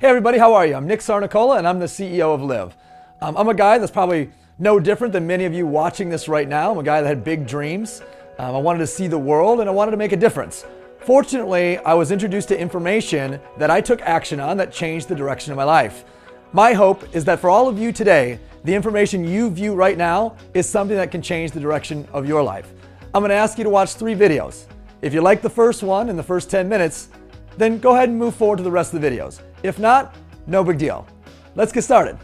Hey everybody, how are you? I'm Nick Sarnicola and I'm the CEO of Live. I'm a guy that's probably no different than many of you watching this right now. I'm a guy that had big dreams. I wanted to see the world and I wanted to make a difference. Fortunately, I was introduced to information that I took action on that changed the direction of my life. My hope is that for all of you today, the information you view right now is something that can change the direction of your life. I'm going to ask you to watch 3 videos. If you like the first one in the first 10 minutes, then go ahead and move forward to the rest of the videos. If not, no big deal. Let's get started.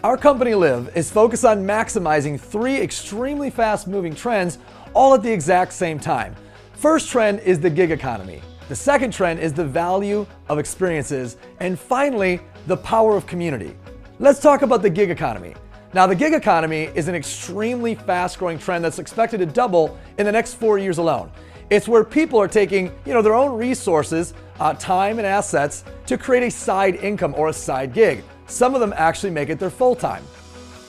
Our company Live is focused on maximizing 3 extremely fast-moving trends all at the exact same time. First trend is the gig economy. The second trend is the value of experiences. And finally, the power of community. Let's talk about the gig economy. Now, the gig economy is an extremely fast-growing trend that's expected to double in the next 4 years alone. It's where people are taking, their own resources, time and assets to create a side income or a side gig. Some of them actually make it their full-time.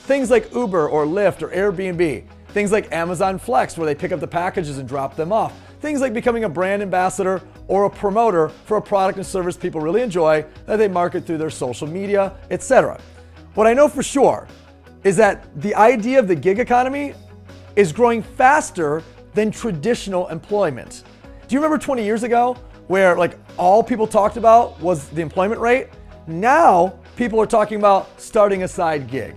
Things like Uber or Lyft or Airbnb. Things like Amazon Flex, where they pick up the packages and drop them off. Things like becoming a brand ambassador or a promoter for a product and service people really enjoy that they market through their social media, etc. What I know for sure is that the idea of the gig economy is growing faster than traditional employment. Do you remember 20 years ago where all people talked about was the employment rate? Now people are talking about starting a side gig.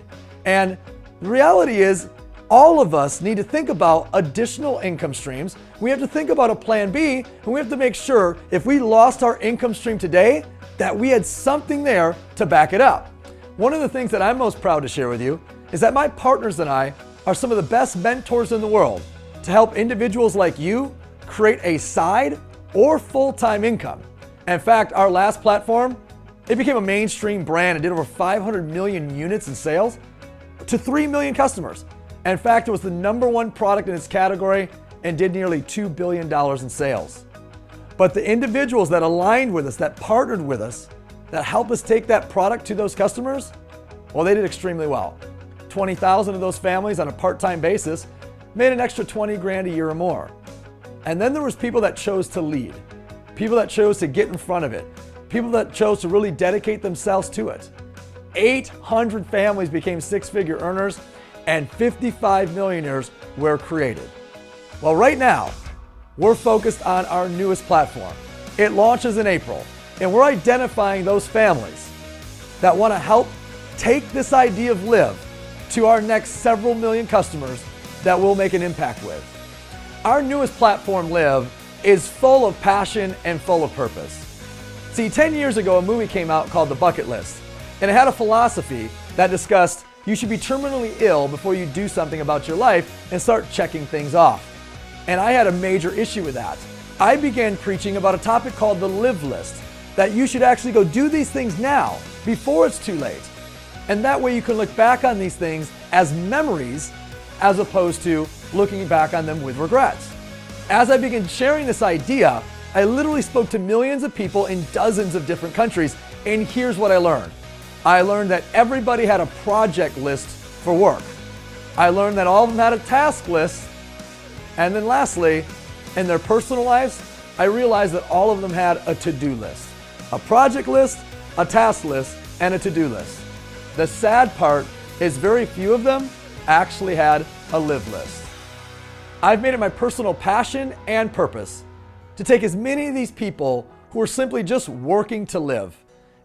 And the reality is all of us need to think about additional income streams. We have to think about a plan B, and we have to make sure if we lost our income stream today, that we had something there to back it up. One of the things that I'm most proud to share with you is that my partners and I are some of the best mentors in the world to help individuals like you create a side or full-time income. In fact, our last platform, it became a mainstream brand and did over 500 million units in sales to 3 million customers. In fact, it was the #1 product in its category and did nearly $2 billion in sales. But the individuals that aligned with us, that partnered with us, that helped us take that product to those customers, well, they did extremely well. 20,000 of those families on a part-time basis made an extra 20 grand a year or more. And then there was people that chose to lead, people that chose to get in front of it, people that chose to really dedicate themselves to it. 800 families became 6-figure earners and 55 millionaires were created. Well, right now, we're focused on our newest platform. It launches in April, and we're identifying those families that want to help take this idea of Live to our next several million customers that we'll make an impact with. Our newest platform, Live, is full of passion and full of purpose. See, 10 years ago, a movie came out called The Bucket List, and it had a philosophy that discussed you should be terminally ill before you do something about your life and start checking things off. And I had a major issue with that. I began preaching about a topic called the Live List, that you should actually go do these things now before it's too late. And that way you can look back on these things as memories as opposed to looking back on them with regrets. As I began sharing this idea, I literally spoke to millions of people in dozens of different countries, and here's what I learned. I learned that everybody had a project list for work. I learned that all of them had a task list. And then lastly, in their personal lives, I realized that all of them had a to-do list. A project list, a task list, and a to-do list. The sad part is very few of them actually had a Live list. I've made it my personal passion and purpose to take as many of these people who are simply just working to live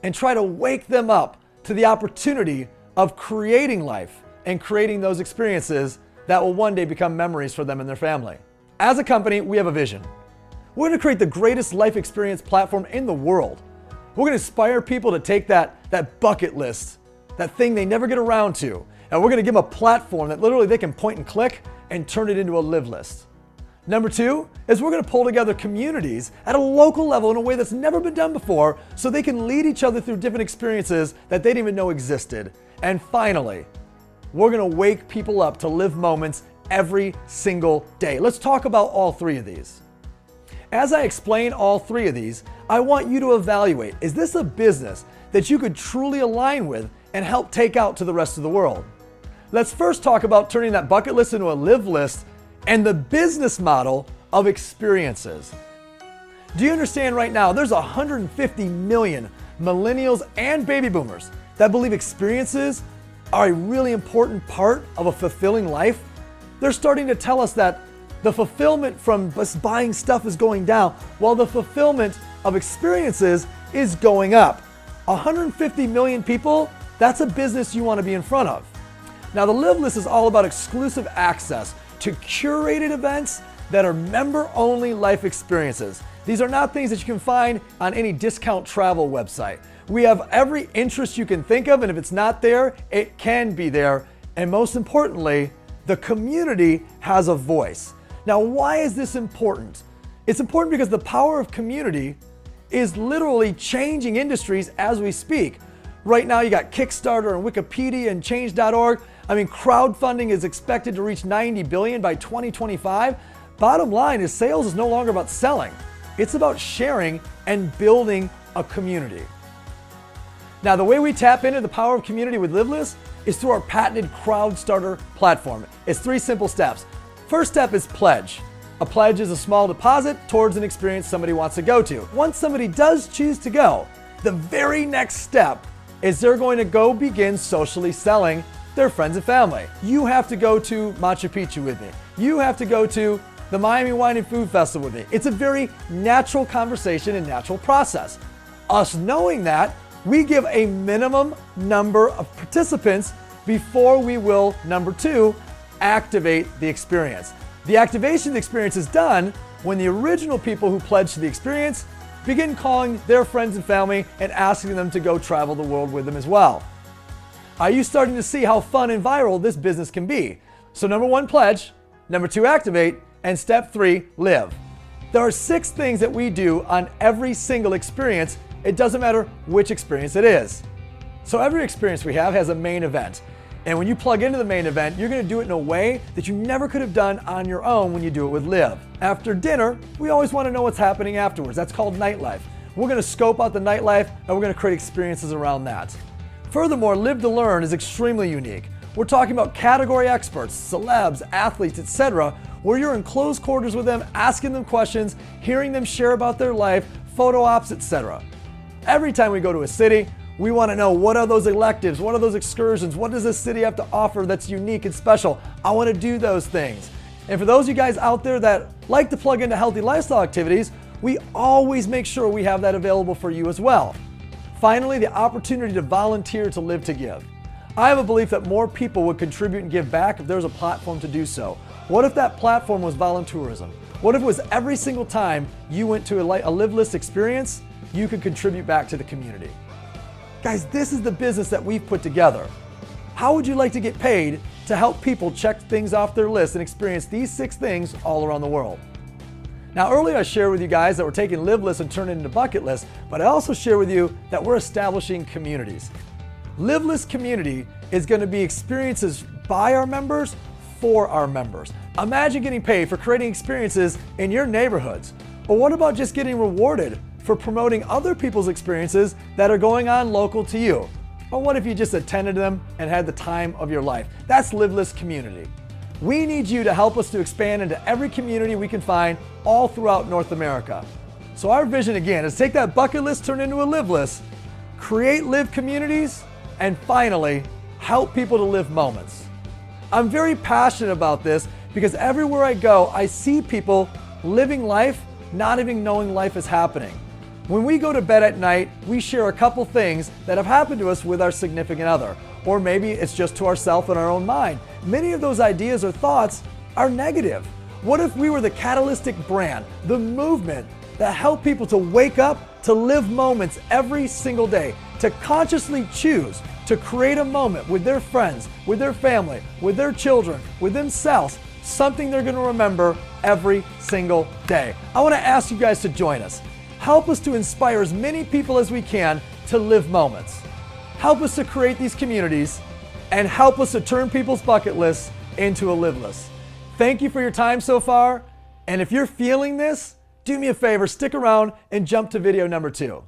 and try to wake them up to the opportunity of creating life and creating those experiences that will one day become memories for them and their family. As a company, we have a vision. We're going to create the greatest life experience platform in the world. We're going to inspire people to take that bucket list, that thing they never get around to, and we're going to give them a platform that literally they can point and click and turn it into a Live list. Number 2 is we're going to pull together communities at a local level in a way that's never been done before so they can lead each other through different experiences that they didn't even know existed. And finally, we're going to wake people up to live moments every single day. Let's talk about all 3 of these. As I explain all 3 of these, I want you to evaluate, is this a business that you could truly align with and help take out to the rest of the world? Let's first talk about turning that bucket list into a Live list and the business model of experiences. Do you understand right now there's 150 million millennials, and baby boomers that believe experiences are a really important part of a fulfilling life, they're starting to tell us that the fulfillment from just buying stuff is going down, while the fulfillment of experiences is going up. 150 million people, that's a business you want to be in front of. Now, the Live List is all about exclusive access to curated events that are member-only life experiences. These are not things that you can find on any discount travel website. We have every interest you can think of, and if it's not there, it can be there. And most importantly, the community has a voice. Now, why is this important? It's important because the power of community is literally changing industries as we speak. Right now, you got Kickstarter and Wikipedia and Change.org. I mean, crowdfunding is expected to reach 90 billion by 2025. Bottom line is sales is no longer about selling. It's about sharing and building a community. Now, the way we tap into the power of community with LiveList is through our patented crowd starter platform. It's 3 simple steps. First step is pledge. A pledge is a small deposit towards an experience somebody wants to go to. Once somebody does choose to go, the very next step is they're going to go begin socially selling their friends and family. You have to go to Machu Picchu with me. You have to go to the Miami Wine and Food Festival with me. It's a very natural conversation and natural process. Us knowing that, we give a minimum number of participants before we will, number 2, activate the experience. The activation of the experience is done when the original people who pledged to the experience begin calling their friends and family and asking them to go travel the world with them as well. Are you starting to see how fun and viral this business can be? So number 1, pledge. Number 2, activate. And step 3, live. There are 6 things that we do on every single experience. It doesn't matter which experience it is. So every experience we have has a main event. And when you plug into the main event, you're going to do it in a way that you never could have done on your own when you do it with Live. After dinner, we always want to know what's happening afterwards. That's called nightlife. We're going to scope out the nightlife and we're going to create experiences around that. Furthermore, Live to Learn is extremely unique. We're talking about category experts, celebs, athletes, etc., where you're in close quarters with them, asking them questions, hearing them share about their life, photo ops, etc. Every time we go to a city, we want to know, what are those electives? What are those excursions? What does this city have to offer that's unique and special? I want to do those things. And for those of you guys out there that like to plug into healthy lifestyle activities, we always make sure we have that available for you as well. Finally, the opportunity to volunteer to Live to Give. I have a belief that more people would contribute and give back if there was a platform to do so. What if that platform was voluntourism? What if it was every single time you went to a Live List experience, you could contribute back to the community? Guys, this is the business that we've put together. How would you like to get paid to help people check things off their list and experience these 6 things all around the world? Now, earlier I shared with you guys that we're taking Live Lists and turning it into bucket lists, but I also share with you that we're establishing communities. Live List community is going to be experiences by our members for our members. Imagine getting paid for creating experiences in your neighborhoods. Or what about just getting rewarded for promoting other people's experiences that are going on local to you? Or what if you just attended them and had the time of your life? That's Live List community. We need you to help us to expand into every community we can find all throughout North America. So our vision again is take that bucket list, turn it into a Live List, create live communities, and finally, help people to live moments. I'm very passionate about this because everywhere I go, I see people living life, not even knowing life is happening. When we go to bed at night, we share a couple things that have happened to us with our significant other, or maybe it's just to ourselves in our own mind. Many of those ideas or thoughts are negative. What if we were the catalytic brand, the movement that helped people to wake up, to live moments every single day, to consciously choose to create a moment with their friends, with their family, with their children, with themselves, something they're going to remember every single day. I want to ask you guys to join us. Help us to inspire as many people as we can to live moments. Help us to create these communities and help us to turn people's bucket lists into a Live List. Thank you for your time so far. And if you're feeling this, do me a favor, stick around and jump to video number 2.